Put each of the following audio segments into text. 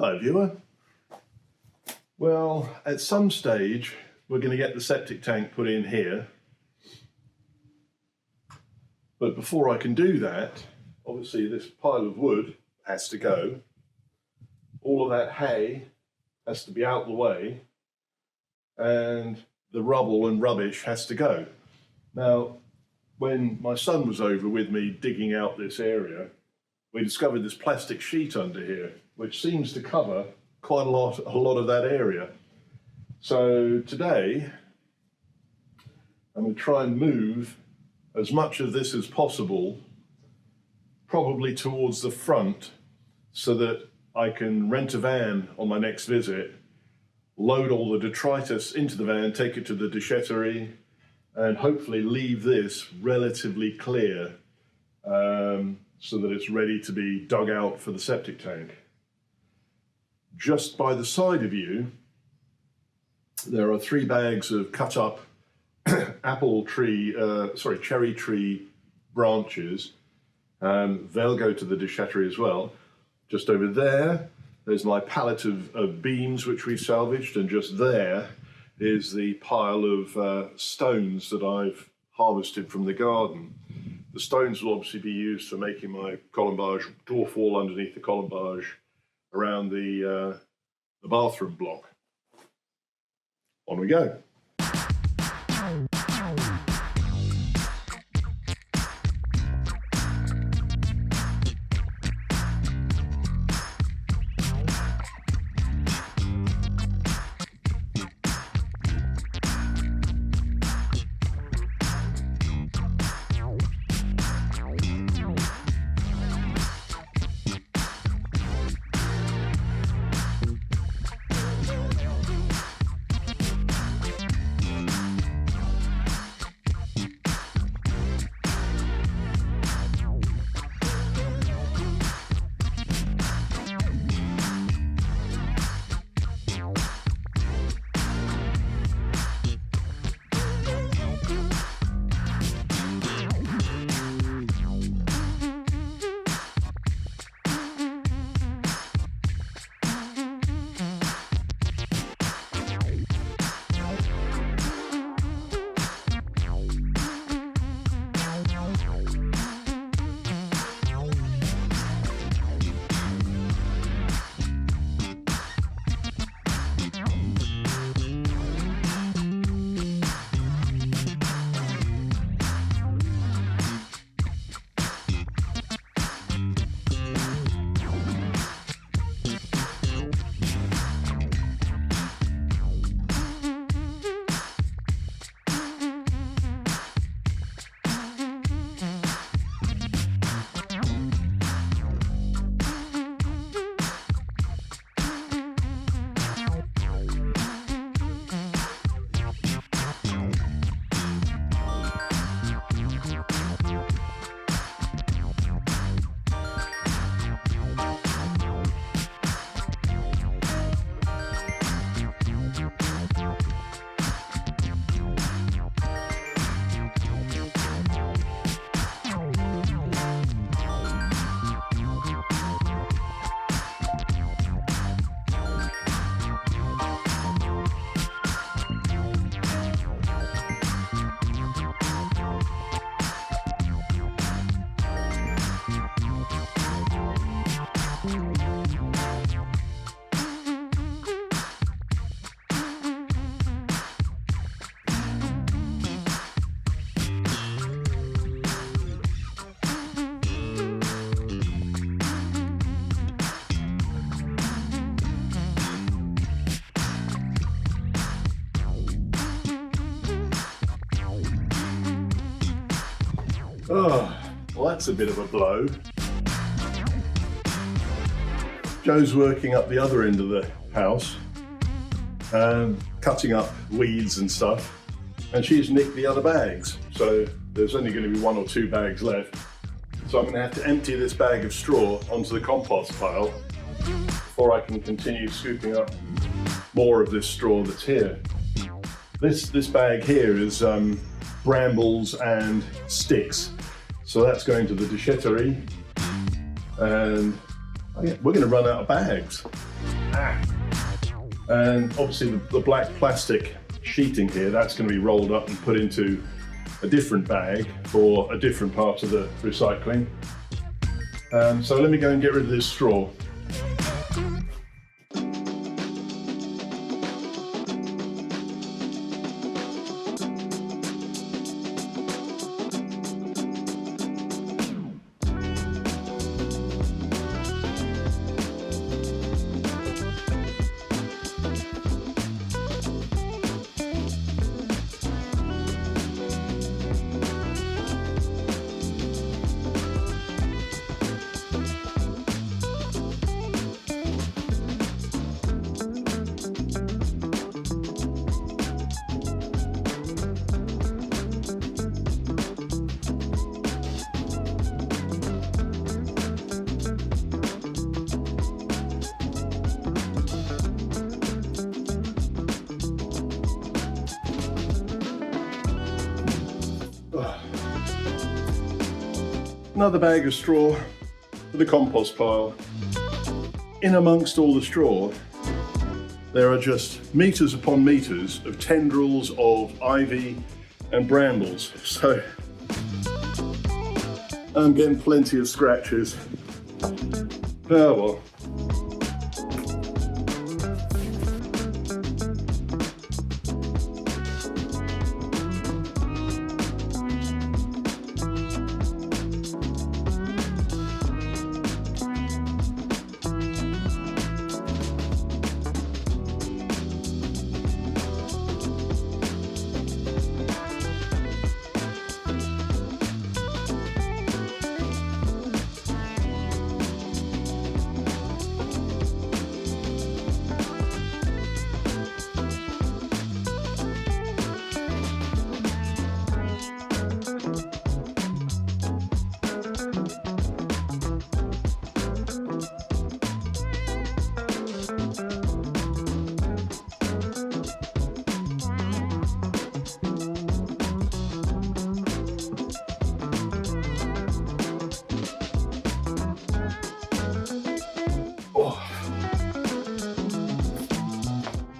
Hello viewer. Well, at some stage we're going to get the septic tank put in here, but before I can do that, obviously this pile of wood has to go. All of that hay has to be out of the way, and the rubble and rubbish has to go. Now, when my son was over with me digging out this area, we discovered this plastic sheet under here, which seems to cover quite a lot of that area. So today, I'm going to try and move as much of this as possible, probably towards the front, so that I can rent a van on my next visit, load all the detritus into the van, take it to the déchetterie, and hopefully leave this relatively clear so that it's ready to be dug out for the septic tank. Just by the side of you, there are 3 bags of cut up cherry tree branches. They'll go to the déchetterie as well. Just over there, there's my pallet of beams which we salvaged, and just there is the pile of stones that I've harvested from the garden. The stones will obviously be used for making my colombage, dwarf wall underneath the colombage around the bathroom block. On we go. Oh, well, that's a bit of a blow. Jo's working up the other end of the house, cutting up weeds and stuff, and she's nicked the other bags. So there's only going to be 1 or 2 bags left. So I'm going to have to empty this bag of straw onto the compost pile before I can continue scooping up more of this straw that's here. This bag here is brambles and sticks. So that's going to the déchetterie, and I we're going to run out of bags. And obviously the black plastic sheeting here, that's going to be rolled up and put into a different bag for a different part of the recycling. So let me go and get rid of this straw. Another bag of straw for the compost pile. In amongst all the straw, there are just meters upon meters of tendrils of ivy and brambles. So I'm getting plenty of scratches. Oh well.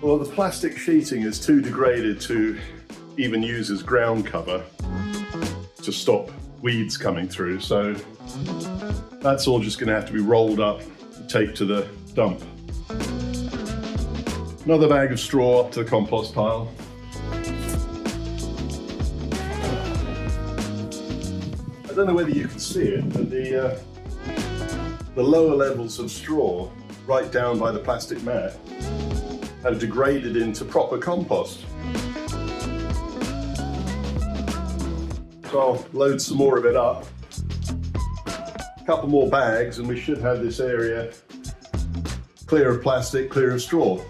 Well, the plastic sheeting is too degraded to even use as ground cover to stop weeds coming through, so that's all just going to have to be rolled up and take to the dump. Another bag of straw up to the compost pile. I don't know whether you can see it, but the lower levels of straw right down by the plastic mat have degraded into proper compost. So I'll load some more of it up. A couple more bags and we should have this area clear of plastic, clear of straw.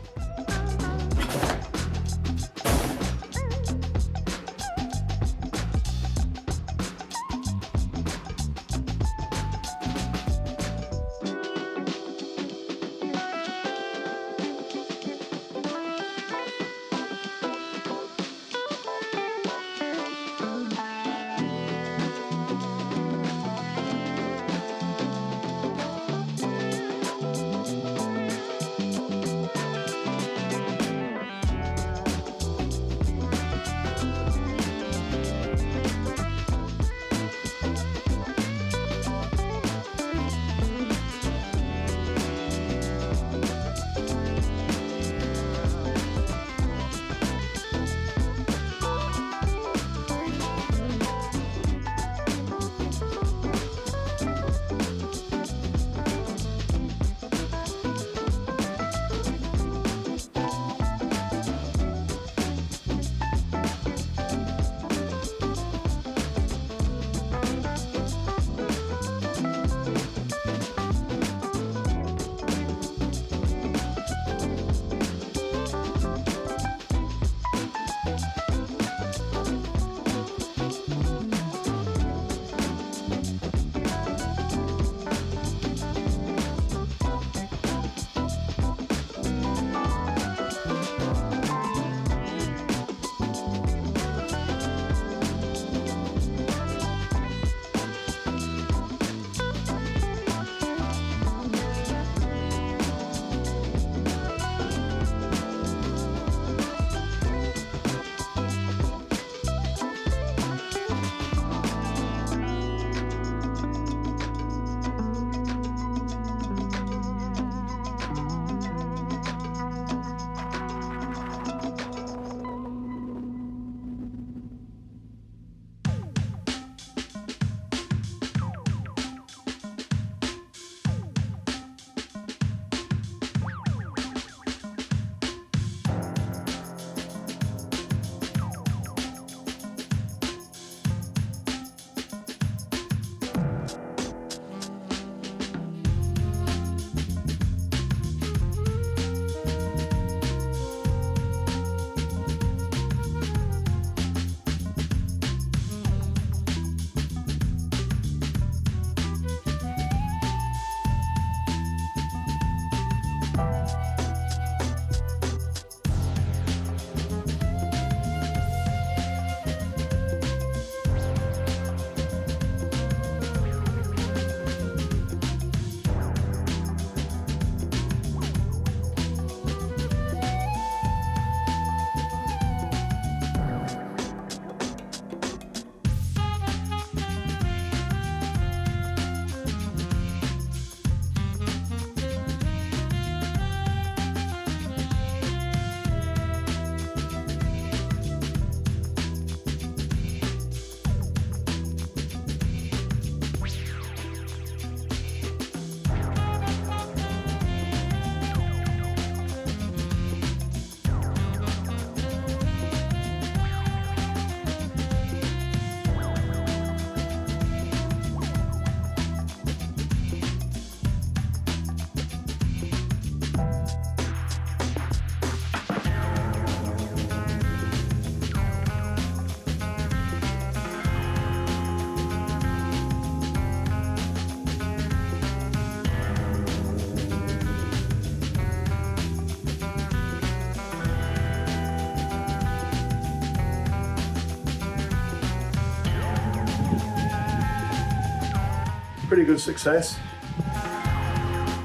pretty good success.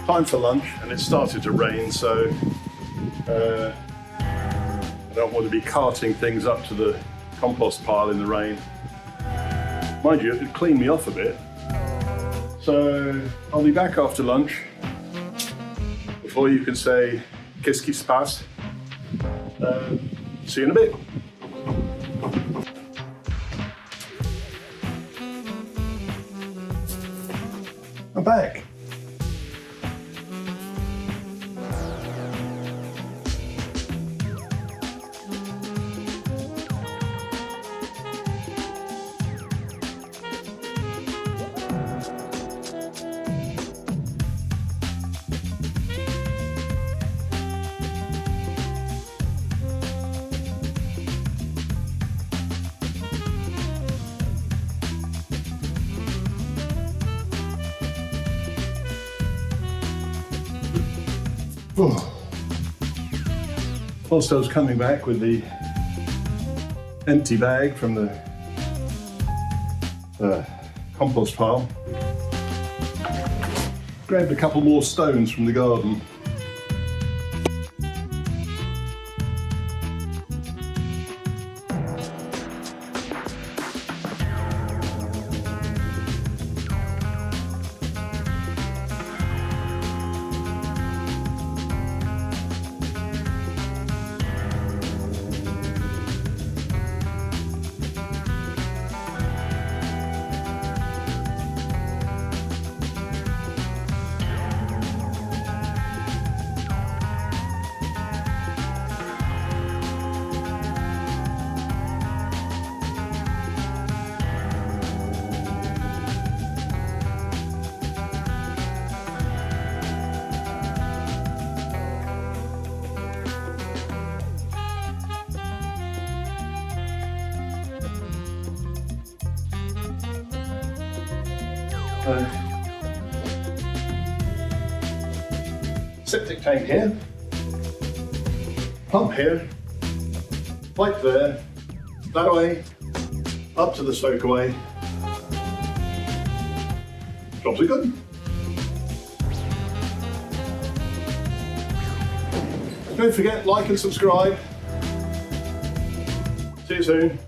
Time for lunch, and it started to rain, so I don't want to be carting things up to the compost pile in the rain. Mind you, it'd clean me off a bit. So I'll be back after lunch before you can say qu'est-ce qui se passe. See you in a bit. I'm back. Whilst I was coming back with the empty bag from the compost pile, grabbed a couple more stones from the garden. Septic tank here, pump here, pipe there, that way, up to the soakaway. Jobs are good. Don't forget, like and subscribe. See you soon.